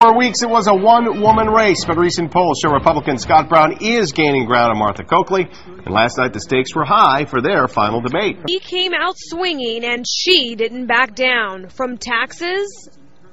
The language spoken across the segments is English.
For weeks, it was a one-woman race, but recent polls show Republican Scott Brown is gaining ground on Martha Coakley. And last night, the stakes were high for their final debate. He came out swinging, and she didn't back down. From taxes...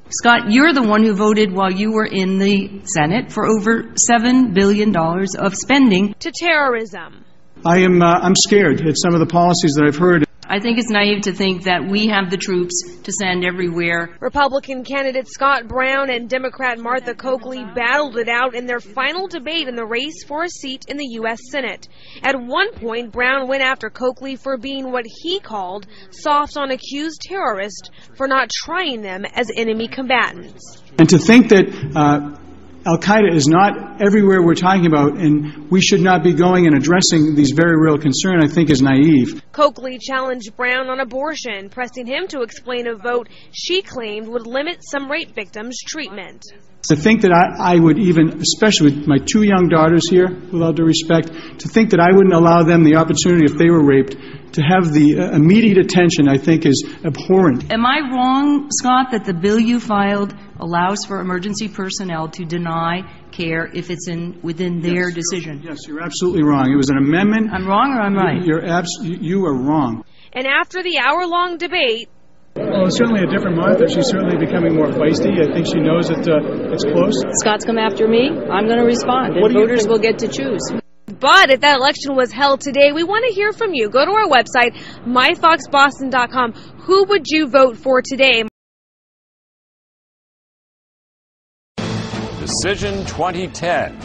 Scott, you're the one who voted while you were in the Senate for over $7 billion of spending. ...to terrorism. I'm scared at some of the policies that I've heard. I think it's naive to think that we have the troops to send everywhere. Republican candidate Scott Brown and Democrat Martha Coakley battled it out in their final debate in the race for a seat in the U.S. Senate. At one point, Brown went after Coakley for being what he called soft on accused terrorists for not trying them as enemy combatants. And to think that Al-Qaeda is not everywhere we're talking about, and we should not be going and addressing these very real concerns, I think is naive. Coakley challenged Brown on abortion, pressing him to explain a vote she claimed would limit some rape victims' treatment. To think that I would even, especially with my two young daughters here, with all due respect, to think that I wouldn't allow them the opportunity if they were raped to have the immediate attention, I think, is abhorrent. Am I wrong, Scott, that the bill you filed allows for emergency personnel to deny care if it's within their decision? Yes, you're absolutely wrong. It was an amendment. I'm wrong or I'm right? You are wrong. And after the hour-long debate, well, it's certainly a different Martha. She's certainly becoming more feisty. I think she knows that it's close. Scott's come after me. I'm going to respond, and voters will get to choose. But if that election was held today, we want to hear from you. Go to our website, myfoxboston.com. Who would you vote for today? Decision 2010.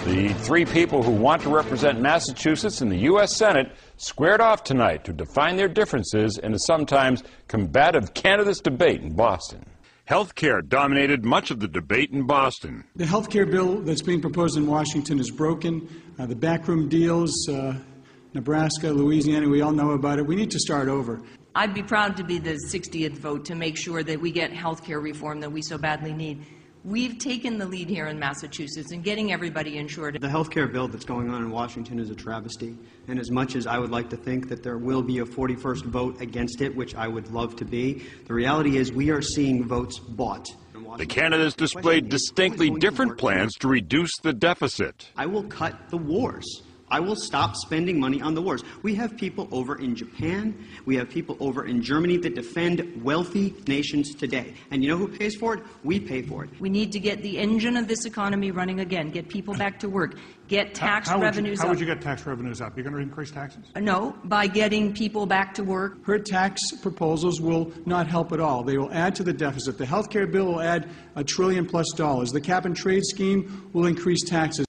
The three people who want to represent Massachusetts in the U.S. Senate squared off tonight to define their differences in a sometimes combative candidates debate in Boston. Health care dominated much of the debate in Boston. The health care bill that's being proposed in Washington is broken. The backroom deals, Nebraska, Louisiana, we all know about it. We need to start over. I'd be proud to be the 60th vote to make sure that we get health care reform that we so badly need. We've taken the lead here in Massachusetts in getting everybody insured. The health care bill that's going on in Washington is a travesty. And as much as I would like to think that there will be a 41st vote against it, which I would love to be, the reality is we are seeing votes bought. The candidates displayed distinctly different plans to reduce the deficit. I will cut the wars. I will stop spending money on the wars. We have people over in Japan. We have people over in Germany that defend wealthy nations today. And you know who pays for it? We pay for it. We need to get the engine of this economy running again, get people back to work, get tax revenues up. How would you get tax revenues up? You're going to increase taxes? No, by getting people back to work. Her tax proposals will not help at all. They will add to the deficit. The health care bill will add $1 trillion+. The cap and trade scheme will increase taxes.